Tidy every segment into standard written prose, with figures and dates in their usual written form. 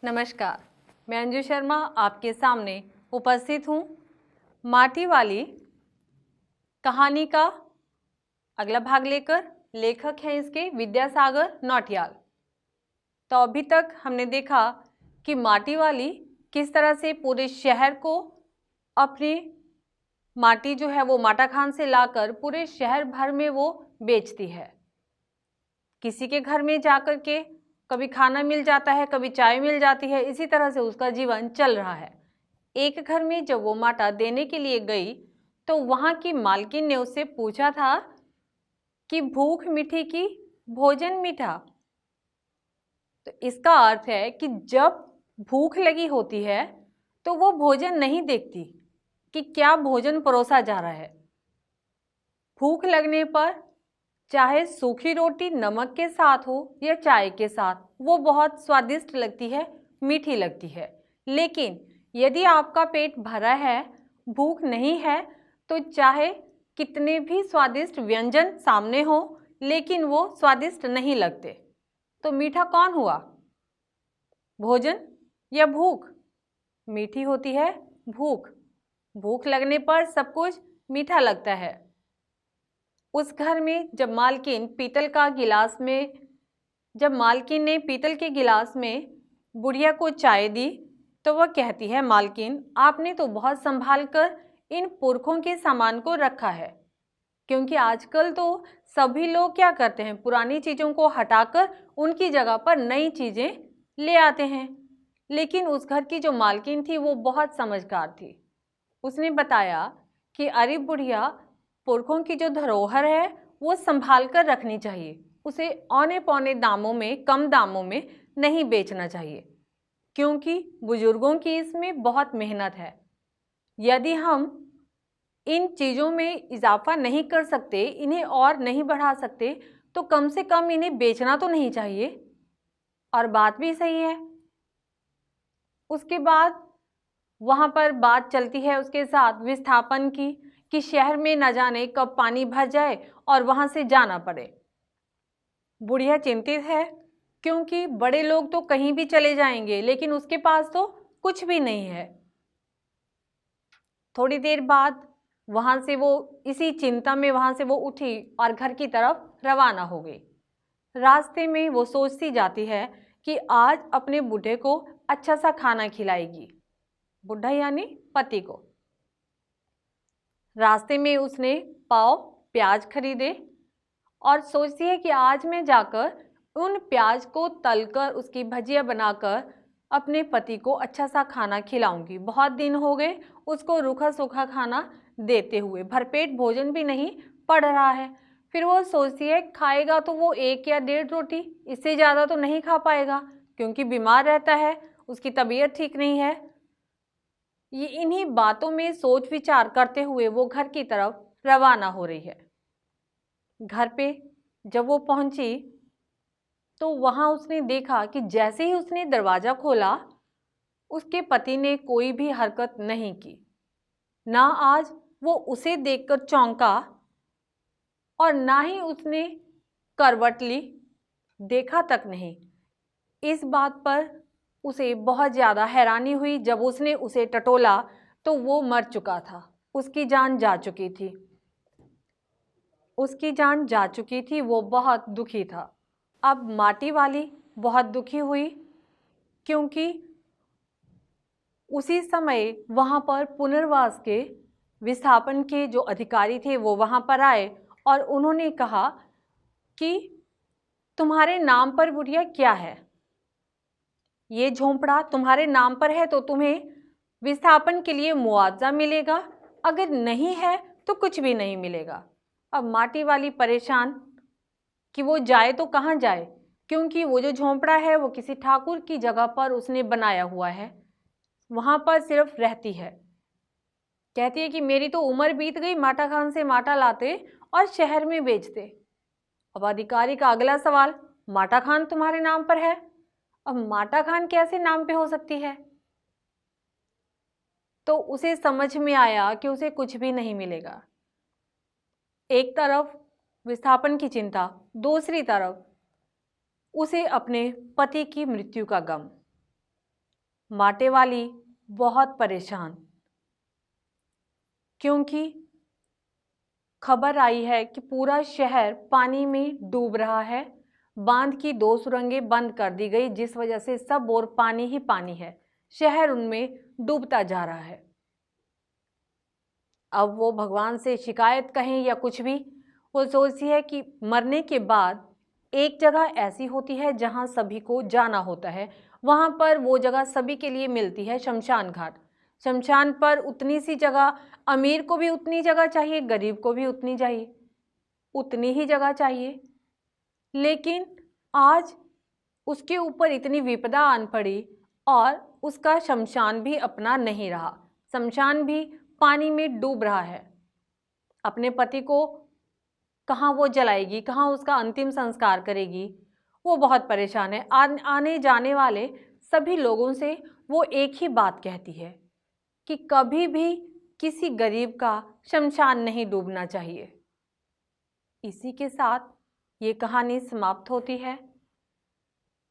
नमस्कार, मैं अंजू शर्मा आपके सामने उपस्थित हूँ। माटी वाली कहानी का अगला भाग लेकर। लेखक हैं इसके विद्यासागर नौटियाल। तो अभी तक हमने देखा कि माटी वाली किस तरह से पूरे शहर को अपनी माटी जो है वो माटा खान से लाकर पूरे शहर भर में वो बेचती है। किसी के घर में जाकर के कभी खाना मिल जाता है, कभी चाय मिल जाती है, इसी तरह से उसका जीवन चल रहा है। एक घर में जब वो माटा देने के लिए गई तो वहाँ की मालकिन ने उससे पूछा था कि भूख मीठी की भोजन मीठा। तो इसका अर्थ है कि जब भूख लगी होती है तो वो भोजन नहीं देखती कि क्या भोजन परोसा जा रहा है। भूख लगने पर चाहे सूखी रोटी नमक के साथ हो या चाय के साथ, वो बहुत स्वादिष्ट लगती है, मीठी लगती है। लेकिन यदि आपका पेट भरा है, भूख नहीं है, तो चाहे कितने भी स्वादिष्ट व्यंजन सामने हो लेकिन वो स्वादिष्ट नहीं लगते। तो मीठा कौन हुआ, भोजन या भूख? मीठी होती है भूख। भूख लगने पर सब कुछ मीठा लगता है। उस घर में जब मालकिन ने पीतल के गिलास में बुढ़िया को चाय दी तो वह कहती है, मालकिन आपने तो बहुत संभाल कर इन पुरखों के सामान को रखा है। क्योंकि आजकल तो सभी लोग क्या करते हैं, पुरानी चीज़ों को हटाकर उनकी जगह पर नई चीज़ें ले आते हैं। लेकिन उस घर की जो मालकिन थी वो बहुत समझदार थी। उसने बताया कि अरे बुढ़िया, पुरखों की जो धरोहर है वो संभाल कर रखनी चाहिए, उसे औने पौने दामों में, कम दामों में नहीं बेचना चाहिए, क्योंकि बुजुर्गों की इसमें बहुत मेहनत है। यदि हम इन चीज़ों में इजाफा नहीं कर सकते, इन्हें और नहीं बढ़ा सकते, तो कम से कम इन्हें बेचना तो नहीं चाहिए। और बात भी सही है। उसके बाद वहाँ पर बात चलती है उसके साथ विस्थापन की, कि शहर में न जाने कब पानी भर जाए और वहाँ से जाना पड़े। बुढ़िया चिंतित है, क्योंकि बड़े लोग तो कहीं भी चले जाएंगे लेकिन उसके पास तो कुछ भी नहीं है। थोड़ी देर बाद वहाँ से वो इसी चिंता में वहाँ से वो उठी और घर की तरफ रवाना हो गई। रास्ते में वो सोचती जाती है कि आज अपने बूढ़े को अच्छा सा खाना खिलाएगी। बुढ़ा यानी पति को। रास्ते में उसने पाव प्याज खरीदे और सोचती है कि आज मैं जाकर उन प्याज को तलकर उसकी भजिया बनाकर अपने पति को अच्छा सा खाना खिलाऊंगी। बहुत दिन हो गए उसको रूखा सूखा खाना देते हुए, भरपेट भोजन भी नहीं पड़ रहा है। फिर वो सोचती है खाएगा तो वो 1 या 1.5 रोटी, इससे ज़्यादा तो नहीं खा पाएगा, क्योंकि बीमार रहता है, उसकी तबीयत ठीक नहीं है। ये इन्हीं बातों में सोच विचार करते हुए वो घर की तरफ रवाना हो रही है। घर पे जब वो पहुंची तो वहां उसने देखा कि जैसे ही उसने दरवाजा खोला, उसके पति ने कोई भी हरकत नहीं की। ना आज वो उसे देखकर चौंका और ना ही उसने करवट ली, देखा तक नहीं। इस बात पर उसे बहुत ज़्यादा हैरानी हुई। जब उसने उसे टटोला तो वो मर चुका था, उसकी जान जा चुकी थी। उसकी जान जा चुकी थी, वो बहुत दुखी था। अब माटी वाली बहुत दुखी हुई, क्योंकि उसी समय वहाँ पर पुनर्वास के विस्थापन के जो अधिकारी थे वो वहाँ पर आए और उन्होंने कहा कि तुम्हारे नाम पर बुढ़िया क्या है, ये झोंपड़ा तुम्हारे नाम पर है तो तुम्हें विस्थापन के लिए मुआवजा मिलेगा, अगर नहीं है तो कुछ भी नहीं मिलेगा। अब माटी वाली परेशान कि वो जाए तो कहाँ जाए, क्योंकि वो जो झोंपड़ा है वो किसी ठाकुर की जगह पर उसने बनाया हुआ है, वहाँ पर सिर्फ रहती है। कहती है कि मेरी तो उम्र बीत गई माटा खान से माटा लाते और शहर में बेचते। अब अधिकारी का अगला सवाल, माटा खान तुम्हारे नाम पर है। अब माटा खान कैसे नाम पे हो सकती है? तो उसे समझ में आया कि उसे कुछ भी नहीं मिलेगा। एक तरफ विस्थापन की चिंता, दूसरी तरफ उसे अपने पति की मृत्यु का गम। माटे वाली बहुत परेशान, क्योंकि खबर आई है कि पूरा शहर पानी में डूब रहा है। बांध की 2 सुरंगें बंद कर दी गई, जिस वजह से सब ओर पानी ही पानी है। शहर उनमें डूबता जा रहा है। अब वो भगवान से शिकायत कहें या कुछ भी, वो सोचती है कि मरने के बाद एक जगह ऐसी होती है जहाँ सभी को जाना होता है। वहाँ पर वो जगह सभी के लिए मिलती है, शमशान घाट। शमशान पर उतनी सी जगह, अमीर को भी उतनी जगह चाहिए, गरीब को भी उतनी ही जगह चाहिए। लेकिन आज उसके ऊपर इतनी विपदा आन पड़ी और उसका शमशान भी अपना नहीं रहा। शमशान भी पानी में डूब रहा है। अपने पति को कहाँ वो जलाएगी, कहाँ उसका अंतिम संस्कार करेगी, वो बहुत परेशान है। आने जाने वाले सभी लोगों से वो एक ही बात कहती है कि कभी भी किसी गरीब का शमशान नहीं डूबना चाहिए। इसी के साथ ये कहानी समाप्त होती है।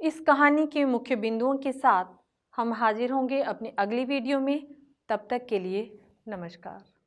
इस कहानी के मुख्य बिंदुओं के साथ हम हाजिर होंगे अपनी अगली वीडियो में। तब तक के लिए नमस्कार।